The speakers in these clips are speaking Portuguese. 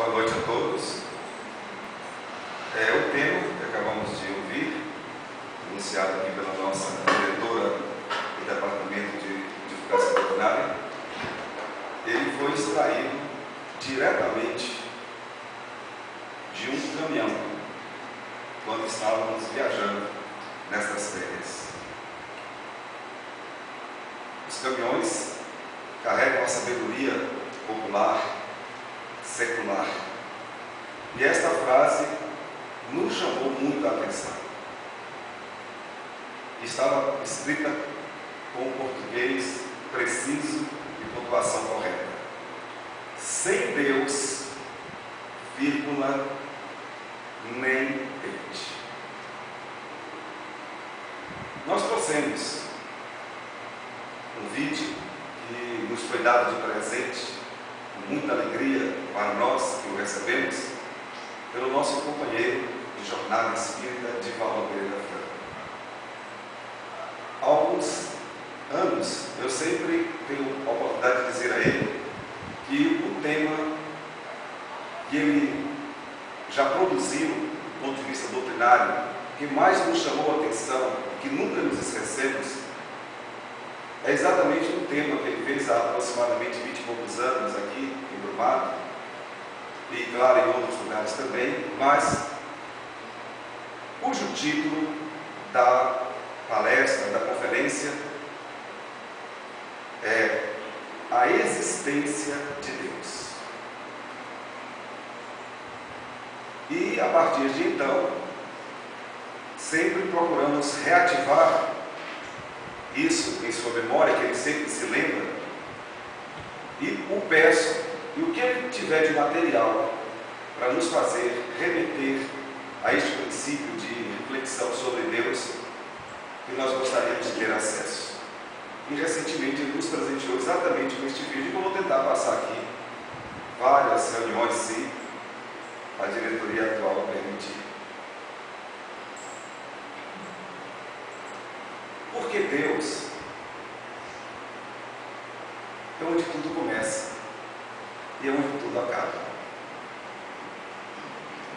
Boa noite a todos. O tema que acabamos de ouvir, anunciado aqui pela nossa diretora do Departamento de Divulgação Doutrinária, ele foi extraído diretamente de um caminhão, quando estávamos viajando nestas férias. Os caminhões carregam a sabedoria popular, secular. E esta frase nos chamou muito a atenção. Estava escrita com português preciso e pontuação correta. Sem Deus, vírgula, nem peixe. Nós trouxemos um vídeo que nos foi dado de presente, com muita alegria para nós que o recebemos, pelo nosso companheiro de jornada espírita, Divaldo Pereira Franco. Há alguns anos, eu sempre tenho a oportunidade de dizer a ele que o tema que ele já produziu, do ponto de vista doutrinário, que mais nos chamou a atenção, que nunca nos esquecemos, é exatamente um tema que ele fez há aproximadamente 20 e poucos anos aqui em Brumado, e claro, em outros lugares também, mas cujo título da palestra, da conferência, é A Existência de Deus. E a partir de então, sempre procuramos reativar isso em sua memória, que ele sempre se lembra, e o peço, e o que ele tiver de material para nos fazer remeter a este princípio de reflexão sobre Deus, que nós gostaríamos de ter acesso. E recentemente ele nos presenteou exatamente com este vídeo, que eu vou tentar passar aqui várias reuniões, se a diretoria atual permitir. Porque Deus é onde tudo começa e é onde tudo acaba.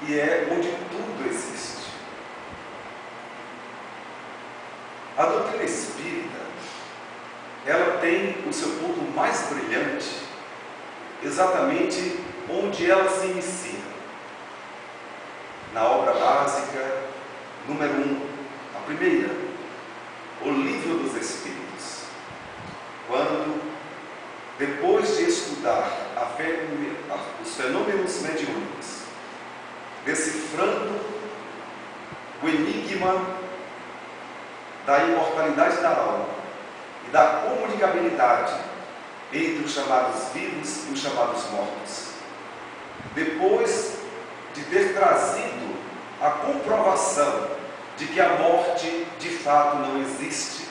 E é onde tudo existe. A doutrina espírita, ela tem o seu ponto mais brilhante exatamente onde ela se inicia. Na obra básica, número 1, a primeira, o Livro dos Espíritos. Quando, depois de estudar os fenômenos mediúnicos, decifrando o enigma da imortalidade da alma e da comunicabilidade entre os chamados vivos e os chamados mortos, depois de ter trazido a comprovação de que a morte de fato não existe,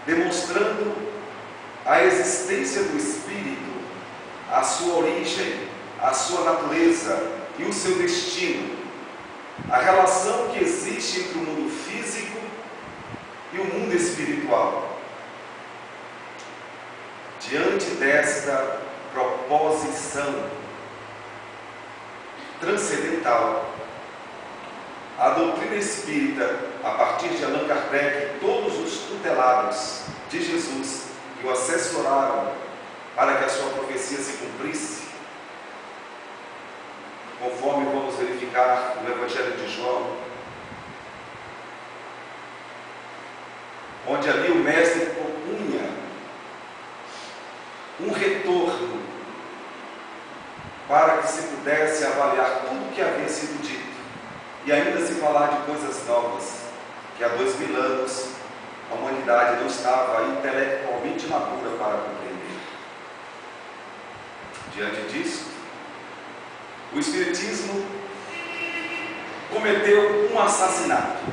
demonstrando a existência do espírito, a sua origem, a sua natureza e o seu destino, a relação que existe entre o mundo físico e o mundo espiritual. Diante desta proposição transcendental, a doutrina espírita, a partir de Allan Kardec, todos os tutelados de Jesus que o assessoraram para que a sua profecia se cumprisse, conforme vamos verificar no Evangelho de João, onde ali o mestre propunha um retorno para que se pudesse avaliar tudo o que havia sido dito e ainda se falar de coisas novas, que há 2000 anos a humanidade não estava intelectualmente madura para compreender. Diante disso, o Espiritismo cometeu um assassinato.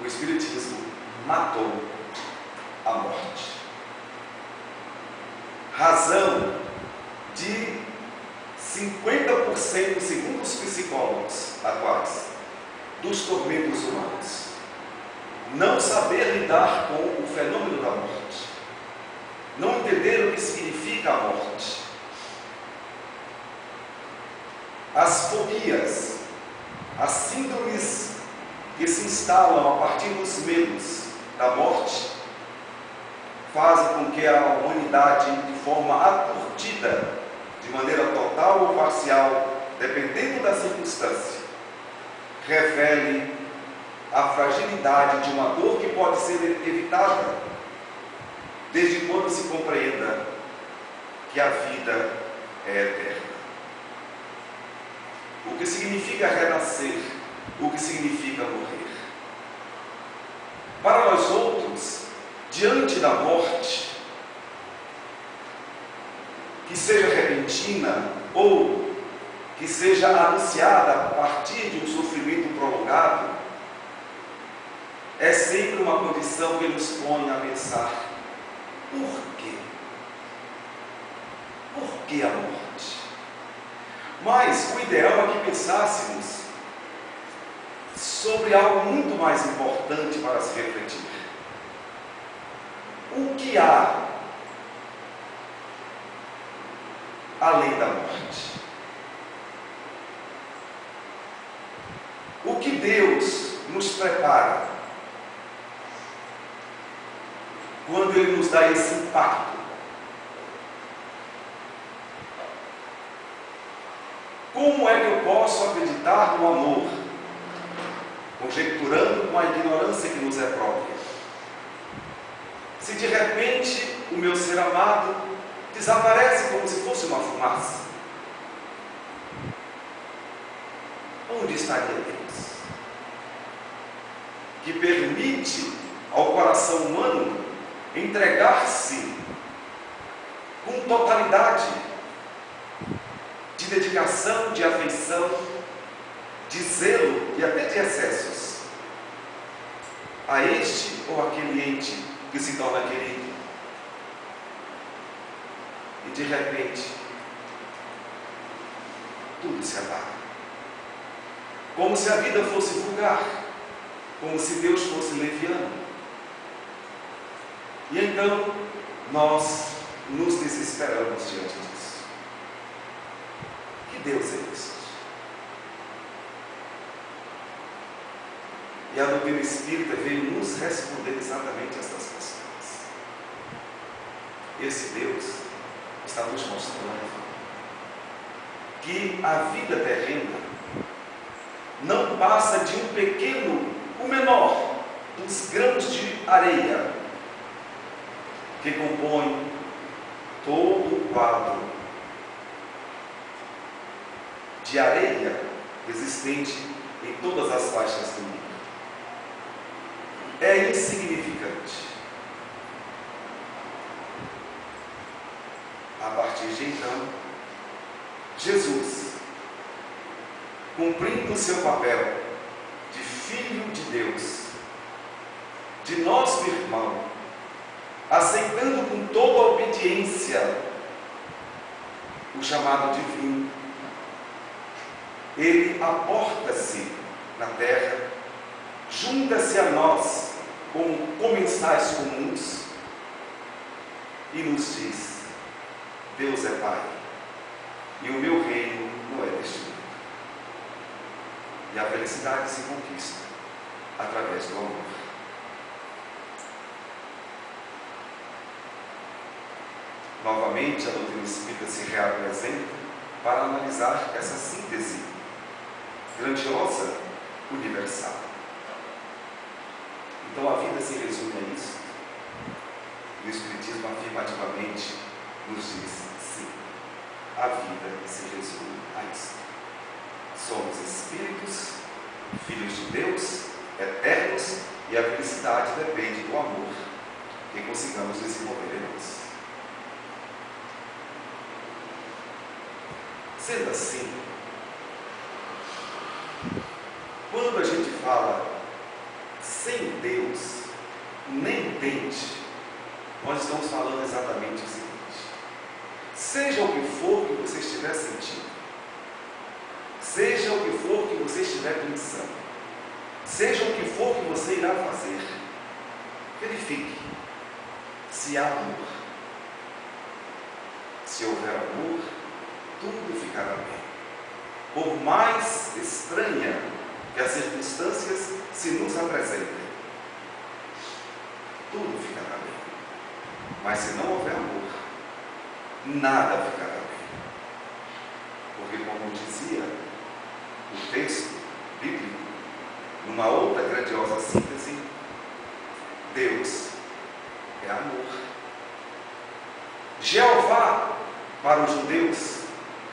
O Espiritismo matou a morte. Razão de 50%, segundo os psicólogos atuais, dos tormentos humanos. Não saber lidar com o fenômeno da morte. não entenderam o que significa a morte. As fobias, as síndromes que se instalam a partir dos medos da morte, fazem com que a humanidade, de forma aturdida, de maneira total ou parcial, dependendo da circunstância, revele a fragilidade de uma dor que pode ser evitada, desde quando se compreenda que a vida é eterna. O que significa renascer, o que significa morrer. Para nós outros, diante da morte, que seja repentina ou que seja anunciada a partir de um sofrimento prolongado, é sempre uma condição que nos põe a pensar: por quê? Por que a morte? Mas o ideal é que pensássemos sobre algo muito mais importante para se refletir. O que há além da morte? O que Deus nos prepara quando Ele nos dá esse impacto? Como é que eu posso acreditar no amor, conjecturando com a ignorância que nos é própria? Se de repente o meu ser amado desaparece como se fosse uma fumaça, onde estaria Deus? Que permite ao coração humano entregar-se com totalidade, de dedicação, de afeição, de zelo e até de excessos a este ou aquele ente que se torna querido. E de repente tudo se apaga, como se a vida fosse vulgar, como se Deus fosse leviano. E então nós nos desesperamos diante disso. Que Deus é este? E a doutrina espírita veio nos responder exatamente estas questões. Esse Deus está nos mostrando que a vida terrena não passa de um pequeno, o menor dos grãos de areia que compõe todo o quadro de areia existente em todas as faixas do mundo. É insignificante. A partir de então, Jesus, cumprindo o seu papel de Filho de Deus, de nosso irmão, aceitando com toda a obediência o chamado divino, Ele aporta-se na terra, junta-se a nós como comensais comuns e nos diz: Deus é Pai e o meu reino não é deste mundo. E a felicidade se conquista através do amor. Novamente, a doutrina espírita se reapresenta para analisar essa síntese grandiosa, universal. Então a vida se resume a isso. E o Espiritismo afirmativamente nos diz: sim, a vida se resume a isso. Somos espíritos, filhos de Deus, eternos, e a felicidade depende do amor que consigamos desenvolver em nós. Sendo assim, quando a gente fala sem Deus, nem tente, nós estamos falando exatamente o seguinte: seja o que for que você estiver sentindo, seja o que for que você estiver pensando, seja o que for que você irá fazer, verifique se há amor, Se houver amor, tudo ficará bem. Por mais estranha que as circunstâncias se nos apresentem, tudo ficará bem. Mas se não houver amor, nada ficará bem. Porque, como dizia o texto bíblico, numa outra grandiosa síntese, Deus é amor. Jeová, para os judeus,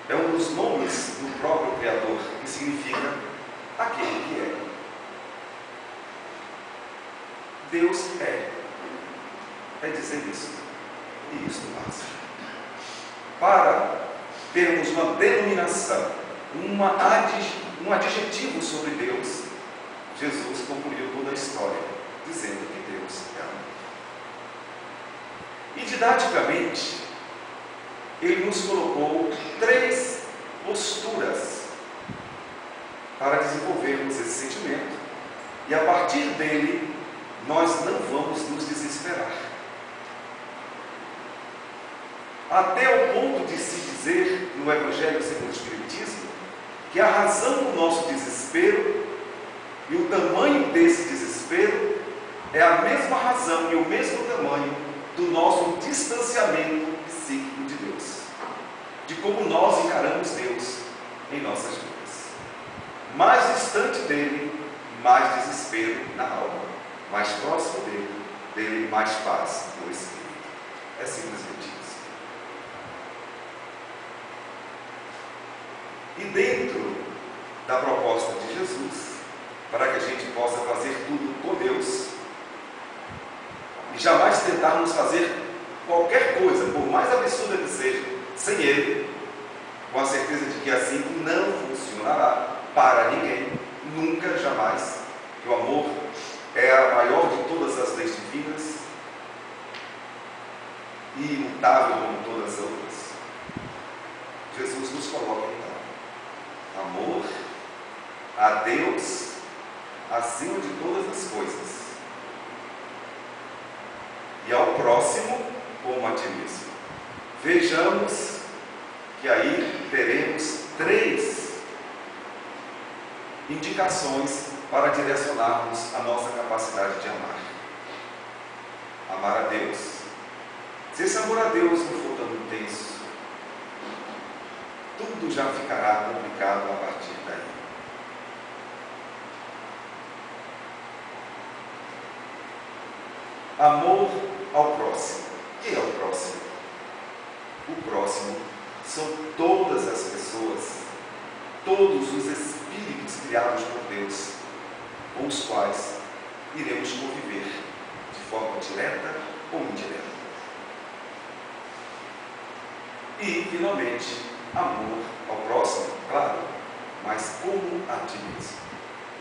é um dos nomes do próprio Criador, que significa aquele que é. Deus é. É dizer isso. E isso basta. Para termos uma denominação, um adjetivo sobre Deus, Jesus concluiu toda a história, dizendo que Deus é amor. E didaticamente, ele nos colocou 3 posturas para desenvolvermos esse sentimento, e a partir dele nós não vamos nos desesperar. Até o ponto de se dizer no Evangelho segundo o Espiritismo que a razão do nosso desespero e o tamanho desse desespero é a mesma razão e o mesmo tamanho do nosso distanciamento psíquico de Deus, de como nós encaramos Deus em nossas vidas. Mais distante dele, mais desespero na alma. Mais próximo dele, mais paz no Espírito. É simplesmente isso. E dentro da proposta de Jesus, para que a gente possa fazer tudo com Deus, e jamais tentarmos fazer qualquer coisa, por mais absurda que seja, sem Ele, com a certeza de que assim não funcionará para ninguém, nunca, jamais, que o amor é a maior de todas as leis divinas e imutável como todas as outras. Jesus nos coloca então amor a Deus acima de todas as coisas e ao próximo como a ti mesmo. Vejamos que aí teremos 3 indicações para direcionarmos a nossa capacidade de amar. Amar a Deus. Se esse amor a Deus não for tão intenso, tudo já ficará complicado a partir daí. Amor ao próximo. Quem é o próximo? O próximo são todas as pessoas, todos os espíritos criados por Deus, com os quais iremos conviver de forma direta ou indireta. E, finalmente, amor ao próximo, claro, mas como a ti mesmo.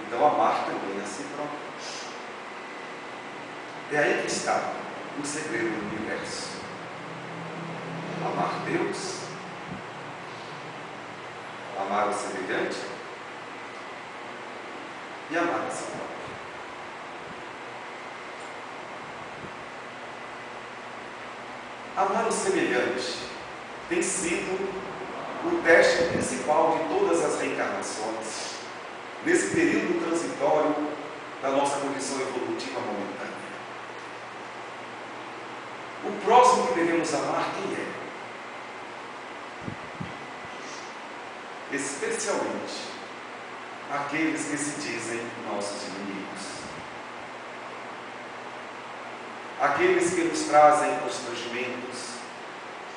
Então, amar também a si próprio. É aí que está o segredo do universo. Amar Deus, amar o semelhante e amar a si próprio. Amar o semelhante tem sido o teste principal de todas as reencarnações, nesse período transitório da nossa condição evolutiva momentânea. O próximo que devemos amar, quem é? Especialmente aqueles que se dizem nossos inimigos. Aqueles que nos trazem constrangimentos,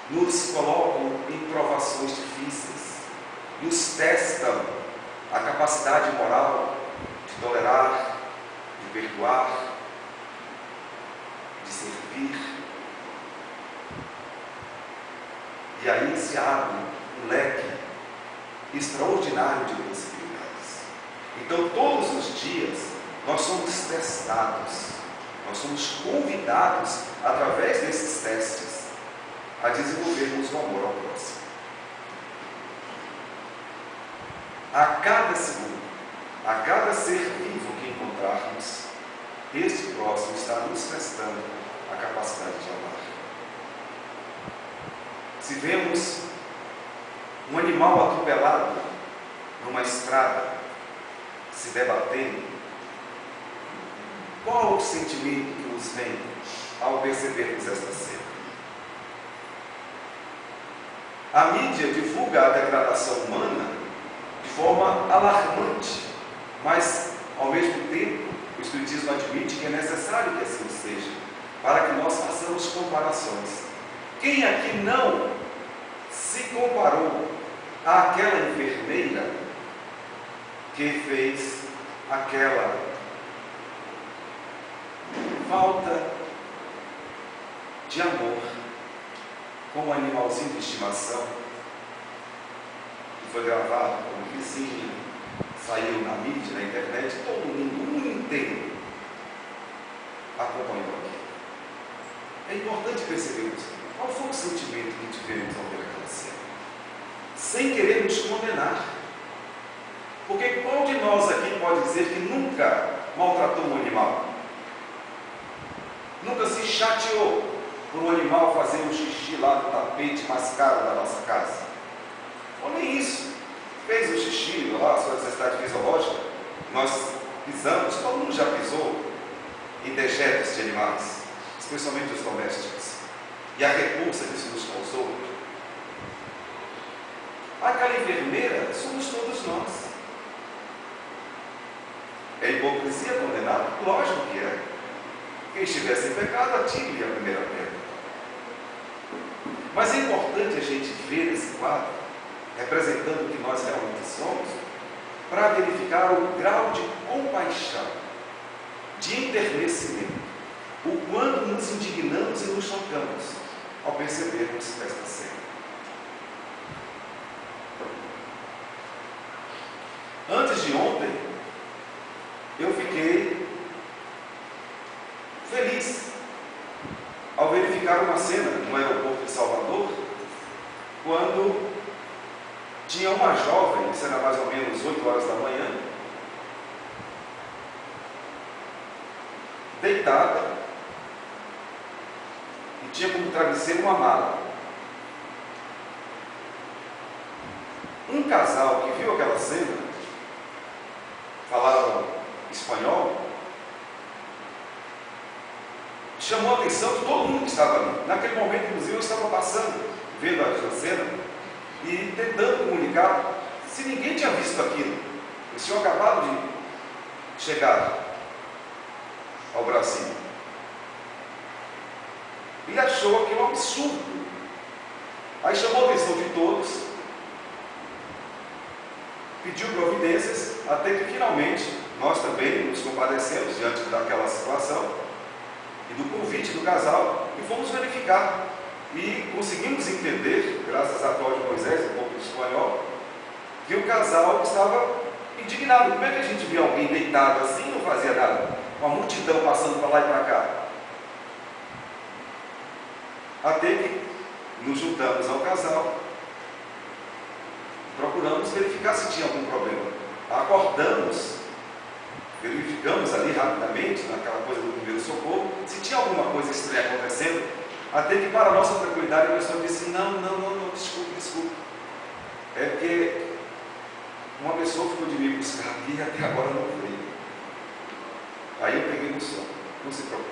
nos colocam em provações difíceis, nos testam a capacidade moral de tolerar, de perdoar, de servir. E aí se abre um leque extraordinário de possibilidades. Então, todos os dias, nós somos testados, nós somos convidados, através desses testes, a desenvolvermos o amor ao próximo. A cada segundo, a cada ser vivo que encontrarmos, este próximo está nos testando a capacidade de amar. se vemos um animal atropelado numa estrada, se debatendo, qual o sentimento que nos vem ao percebermos esta cena? A mídia divulga a degradação humana de forma alarmante, mas, ao mesmo tempo, o Espiritismo admite que é necessário que assim seja, para que nós façamos comparações. Quem aqui não se comparou àquela enfermeira que fez aquela falta de amor com um animalzinho de estimação que foi gravado com um vizinho, saiu na mídia, na internet, todo mundo, o mundo inteiro acompanhou aqui. É importante percebermos qual foi o sentimento que tivemos ao ver aquela cena, sem querer nos condenar. Porque qual de nós aqui pode dizer que nunca maltratou um animal? Nunca se chateou por um animal fazer um xixi lá no tapete mais caro da nossa casa? Ou nem isso. Fez o xixi lá, a sua necessidade fisiológica, nós pisamos, todo mundo já pisou em dejetos de animais, especialmente os domésticos. E a repulsa que isso nos causou. Aquela enfermeira somos todos nós. É hipocrisia condenar? Lógico que é. Quem estivesse em pecado, atire a primeira pedra. Mas é importante a gente ver esse quadro, representando o que nós realmente somos, para verificar o grau de compaixão, de enternecimento, o quanto nos indignamos e nos chocamos ao percebermos esta cena. Antes de ontem, eu fiquei feliz ao verificar uma cena no aeroporto de Salvador, quando tinha uma jovem, isso era mais ou menos 8 horas da manhã, deitada, e tinha como travesseiro uma mala. Um casal que viu aquela cena, falava espanhol, chamou a atenção de todo mundo que estava ali. Naquele momento, inclusive, eu estava passando, vendo a cena e tentando comunicar se ninguém tinha visto aquilo. Eles tinham acabado de chegar ao Brasil. E achou aquilo um absurdo. Aí chamou a atenção de todos, pediu providências, até que finalmente nós também nos compadecemos diante daquela situação e do convite do casal e fomos verificar. E conseguimos entender, graças a Cláudio Moisés, um pouco de espanhol, que o casal estava indignado. Como é que a gente via alguém deitado assim e não fazia nada? Uma multidão passando para lá e para cá. Até que nos juntamos ao casal, procuramos verificar se tinha algum problema. Acordamos, verificamos ali rapidamente, naquela coisa do primeiro socorro, se tinha alguma coisa estranha acontecendo. Até que, para a nossa tranquilidade, a pessoa disse: não, desculpe. É porque uma pessoa ficou de me buscar aqui e até agora não veio. Aí eu peguei no sono. Não se preocupe.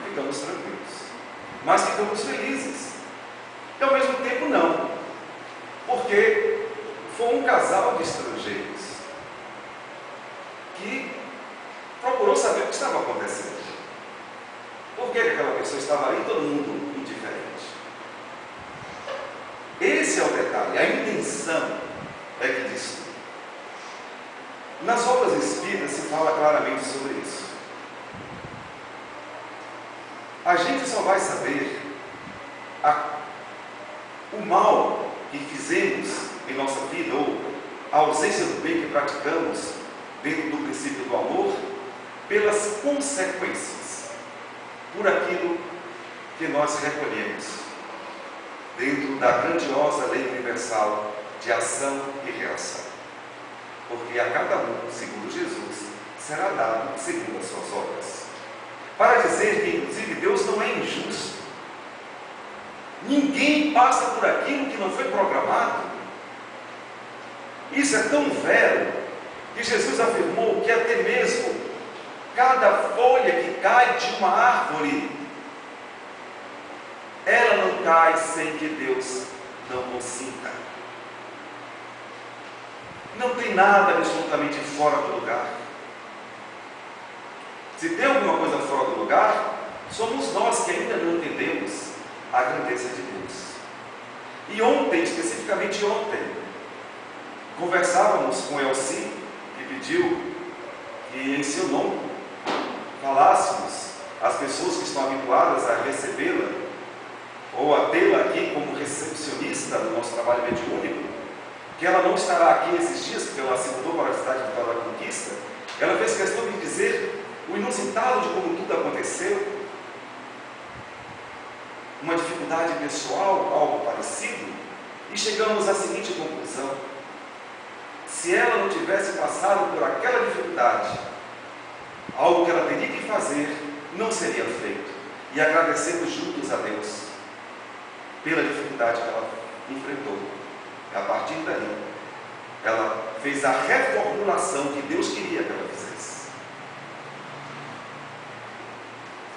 Ficamos tranquilos. Mas ficamos felizes. E ao mesmo tempo não. Porque foi um casal de estrangeiros que procurou saber o que estava acontecendo. Por que aquela pessoa estava ali e todo mundo indiferente? Esse é o detalhe, a intenção é que diz tudo. Nas obras espíritas se fala claramente sobre isso. A gente só vai saber o mal que fizemos em nossa vida, ou a ausência do bem que praticamos dentro do princípio do amor, pelas consequências, por aquilo que nós recolhemos dentro da grandiosa lei universal de ação e reação. Porque a cada um, segundo Jesus, será dado segundo as suas obras. Para dizer que, inclusive, Deus não é injusto. Ninguém passa por aquilo que não foi programado. Isso é tão velho que Jesus afirmou que até mesmo cada folha que cai de uma árvore, ela não cai sem que Deus não consinta. Não tem nada absolutamente fora do lugar. Se tem alguma coisa fora do lugar, somos nós que ainda não entendemos a grandeza de Deus. E ontem, especificamente ontem, conversávamos com Elci, que pediu que em seu nome falássemos às pessoas que estão habituadas a recebê-la, ou a tê-la aqui como recepcionista do nosso trabalho mediúnico, que ela não estará aqui esses dias, porque ela se mudou para a cidade de Vitória da Conquista. Ela fez questão de dizer o inusitado de como tudo aconteceu, uma dificuldade pessoal, algo parecido, e chegamos à seguinte conclusão: se ela não tivesse passado por aquela dificuldade, algo que ela teria que fazer não seria feito. E agradecemos juntos a Deus pela dificuldade que ela enfrentou. E a partir daí, ela fez a reformulação que Deus queria que ela fizesse.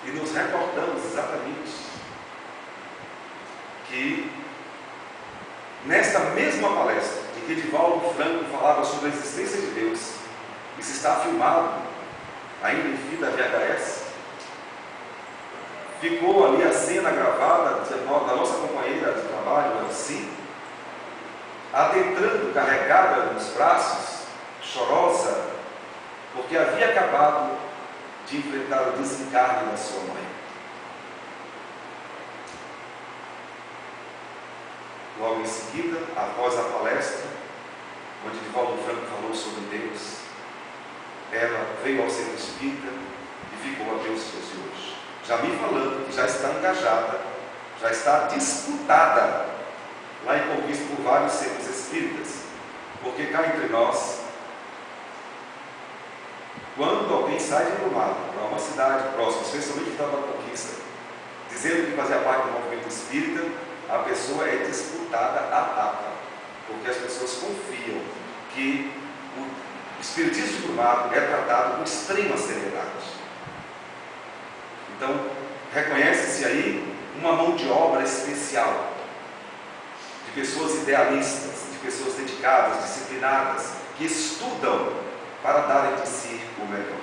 E nos recordamos exatamente que nesta mesma palestra em que Divaldo Franco falava sobre a existência de Deus, isso está filmado ainda em fita VHS, ficou ali a cena gravada da nossa companheira de trabalho, Elci, adentrando, carregada nos braços, chorosa, porque havia acabado de enfrentar o desencarne da sua mãe. Logo em seguida, após a palestra, onde Divaldo Franco falou sobre Deus, ela veio ao centro espírita e ficou até os dias de hoje, já me falando que já está engajada, já está disputada lá em Conquista por vários centros espíritas, porque cá entre nós, quando alguém sai de Brumado para uma cidade próxima, especialmente Vitória da Conquista, dizendo que fazia parte do movimento espírita, a pessoa é disputada a tapa, porque as pessoas confiam que o espiritismo de Brumado é tratado com extrema seriedade. Então, reconhece-se aí uma mão de obra especial, de pessoas idealistas, de pessoas dedicadas, disciplinadas, que estudam para darem de si o melhor.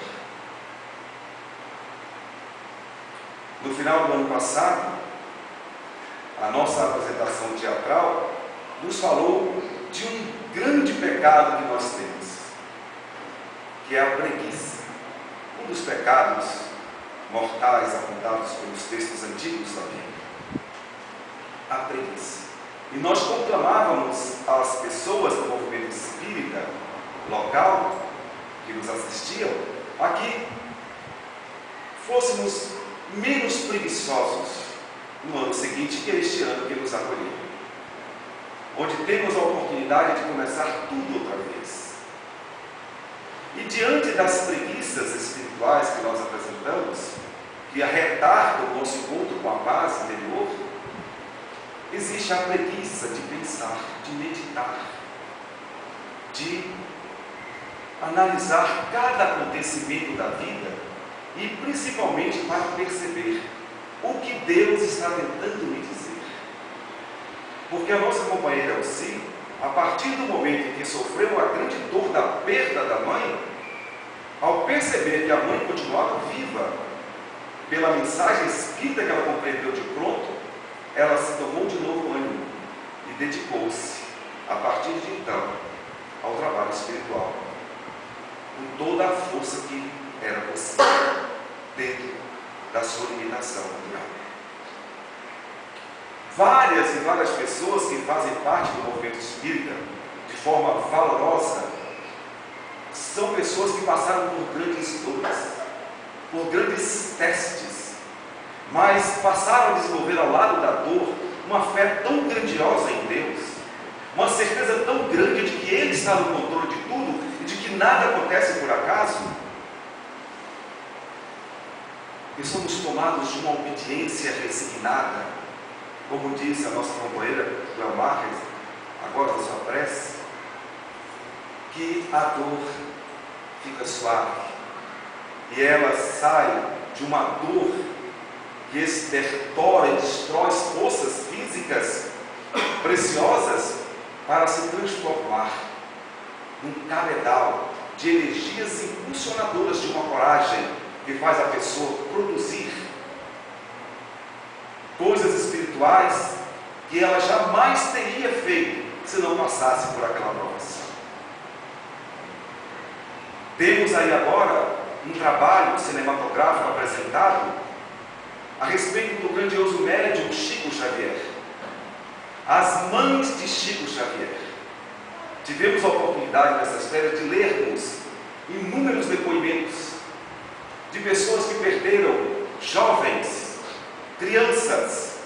No final do ano passado, a nossa apresentação teatral nos falou de um grande pecado que nós temos, que é a preguiça. Um dos pecados mortais apontados pelos textos antigos também, a preguiça. E nós conclamávamos às pessoas do movimento espírita local que nos assistiam a que fôssemos menos preguiçosos no ano seguinte, que é este ano que nos acolheu, onde temos a oportunidade de começar tudo outra vez. E diante das preguiças espirituais que nós apresentamos, que retardam o nosso encontro com a paz interior, existe a preguiça de pensar, de meditar, de analisar cada acontecimento da vida e principalmente para perceber o que Deus está tentando me dizer. Porque a nossa companheira Elci, a partir do momento em que sofreu a grande dor da perda da mãe, ao perceber que a mãe continuava viva, pela mensagem espírita que ela compreendeu de pronto, ela se tomou de novo ânimo e dedicou-se, a partir de então, ao trabalho espiritual, com toda a força que era possível, dentro da sua limitação natural. Várias e várias pessoas que fazem parte do movimento espírita, de forma valorosa, são pessoas que passaram por grandes dores, por grandes testes, mas passaram a desenvolver ao lado da dor uma fé tão grandiosa em Deus, uma certeza tão grande de que Ele está no controle de tudo e de que nada acontece por acaso, e somos tomados de uma obediência resignada como disse a nossa companheira Cléo Marques, agora na sua prece, que a dor fica suave e ela sai de uma dor que estertora e destrói forças físicas preciosas para se transformar num cabedal de energias impulsionadoras de uma coragem que faz a pessoa produzir coisas espirituais que ela jamais teria feito se não passasse por aquela provação. Temos aí agora um trabalho cinematográfico apresentado a respeito do grandioso médium Chico Xavier. As mães de Chico Xavier. Tivemos a oportunidade nessas férias de lermos inúmeros depoimentos de pessoas que perderam jovens, crianças,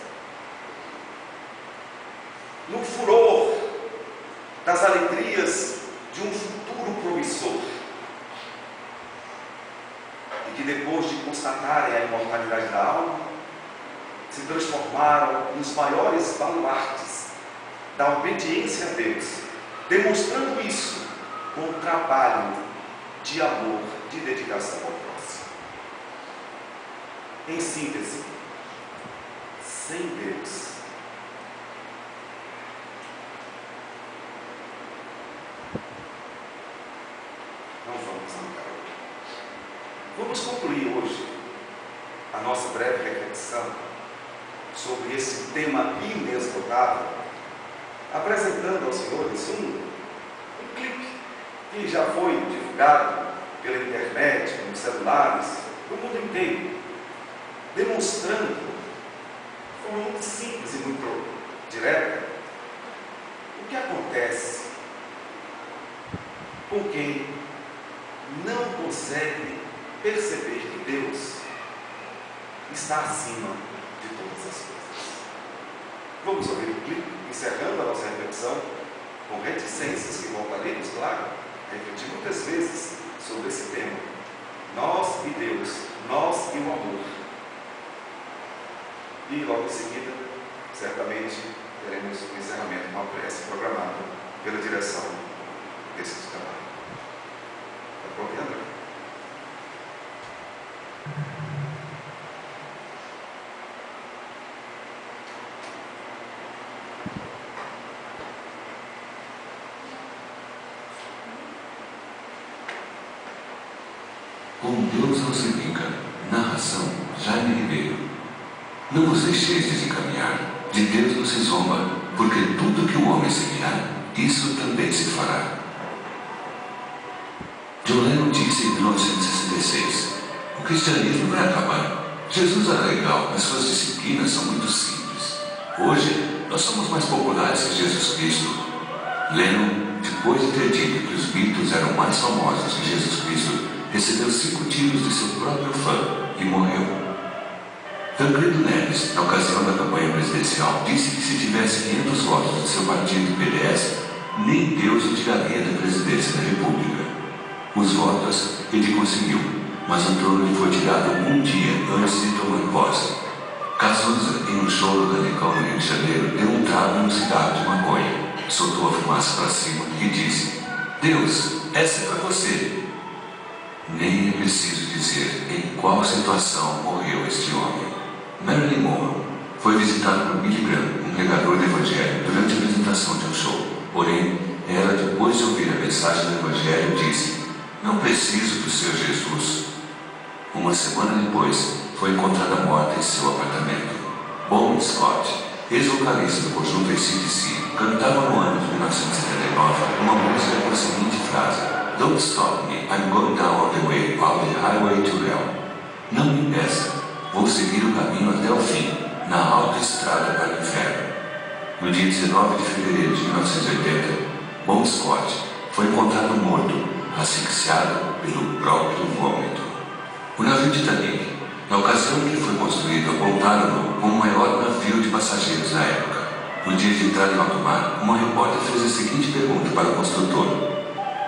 no furor das alegrias de um futuro promissor, e que depois de constatarem a imortalidade da alma, se transformaram nos maiores baluartes da obediência a Deus, demonstrando isso com um trabalho de amor, de dedicação ao próximo. Em síntese, sem Deus, não vamos andar. Vamos concluir hoje a nossa breve reflexão sobre esse tema inesgotável, apresentando aos senhores um clipe que já foi divulgado pela internet, nos celulares, no mundo inteiro, demonstrando, de forma muito simples e muito direta, o que acontece com quem não consegue perceber que Deus está acima de todas as coisas. Vamos ouvir o clipe, encerrando a nossa reflexão, com reticências que voltaremos, claro, a refletir muitas vezes sobre esse tema. Nós e Deus, nós e o amor. E logo em seguida, certamente, teremos o encerramento de uma prece programada pela direção desse trabalho. Está pronto, André? Com Deus não se brinca. Narração Jaime Ribeiro. Não vos deixeis desencaminhar, de Deus não se zomba, porque tudo que o homem semear, isso também se fará. John Lennon disse em 1966, o cristianismo vai acabar. Jesus era legal, mas suas disciplinas são muito simples. Hoje, nós somos mais populares que Jesus Cristo. Lennon, depois de ter dito que os Beatles eram mais famosos que Jesus Cristo, recebeu 5 tiros de seu próprio fã e morreu. Tancredo Neves, na ocasião da campanha presidencial, disse que se tivesse 500 votos de seu partido PDS, nem Deus o tiraria da presidência da República. Os votos ele conseguiu, mas o trono lhe foi tirado um dia antes de tomar posse. Cazuza, em um show no Canecão no Rio de Janeiro, deu um trago em um cigarro de maconha, soltou a fumaça para cima e disse: Deus, essa é para você. Nem é preciso dizer em qual situação morreu este homem. Marilyn Monroe foi visitada por Billy Graham, um pregador do Evangelho, durante a apresentação de um show. Porém, ela, depois de ouvir a mensagem do Evangelho, disse: não preciso do seu Jesus. Uma semana depois, foi encontrada morta em seu apartamento. Bon Scott, ex-vocalista do conjunto AC/DC, cantava no ano de 1979 uma música com a seguinte frase: Don't stop me, I'm going down the way, on the highway to hell. Não me impeça, vou seguir o caminho até o fim, na autoestrada para o inferno. No dia 19 de fevereiro de 1980, Bon Scott foi encontrado morto, asfixiado pelo próprio vômito. O navio Titanic, na ocasião em que foi construído, apontaram-no como o maior navio de passageiros na época. No dia de entrar em alto mar, uma repórter fez a seguinte pergunta para o construtor: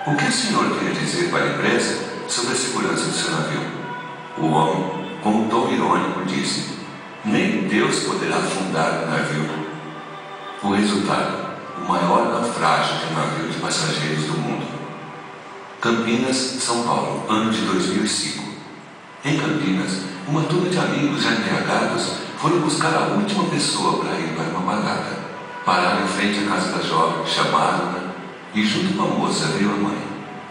o que o senhor queria dizer para a empresa sobre a segurança do seu navio? O homem, com um tom irônico, disse: Nem Deus poderá afundar o navio. O resultado, o maior naufrágio de navio de passageiros do mundo. Campinas, São Paulo, ano de 2005. Em Campinas, uma turma de amigos já embriagados foram buscar a última pessoa para ir para uma balada. Pararam em frente à casa da jovem, chamaram-na e junto com a moça veio a mãe.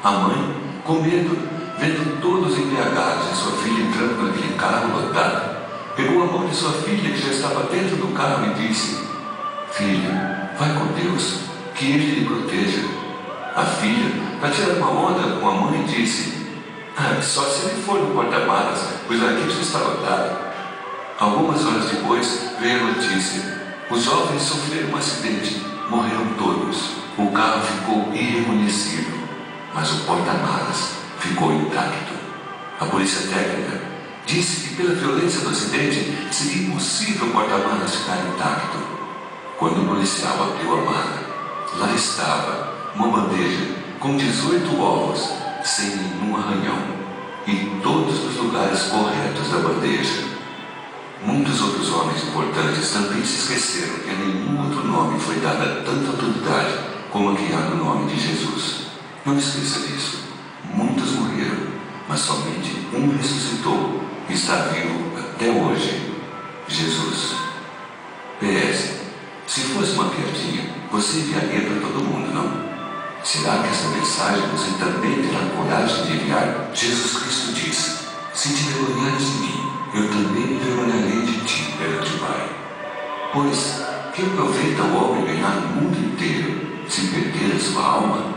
A mãe, com medo, vendo todos embriagados e sua filha entrando naquele carro lotado, pegou a mão de sua filha que já estava dentro do carro e disse: "Filha, vai com Deus, que Ele lhe proteja." A filha, para tirar uma onda com a mãe, disse: "Só se ele for no porta-malas, pois aqui já está lotado." Algumas horas depois veio a notícia: os jovens sofreram um acidente, morreram todos. O carro ficou irreconhecível, mas o porta-malas ficou intacto. A polícia técnica disse que pela violência do acidente seria impossível o porta-malas ficar intacto. Quando o policial abriu a mala, lá estava uma bandeja com 18 ovos, sem nenhum arranhão, e todos os lugares corretos da bandeja. Muitos outros homens importantes também se esqueceram que a nenhum outro nome foi dada tanta autoridade como a que há no nome de Jesus. Não esqueça disso. Muitos morreram, mas somente um ressuscitou e está vivo até hoje: Jesus. PS. Se fosse uma piadinha, você enviaria para todo mundo, não? Será que essa mensagem você também terá coragem de enviar? Jesus Cristo disse: "Se te envergonhares de mim, eu também me envergonharei de ti perante o Pai." Pois, que aproveita o homem ganhar o mundo inteiro se perder a sua alma?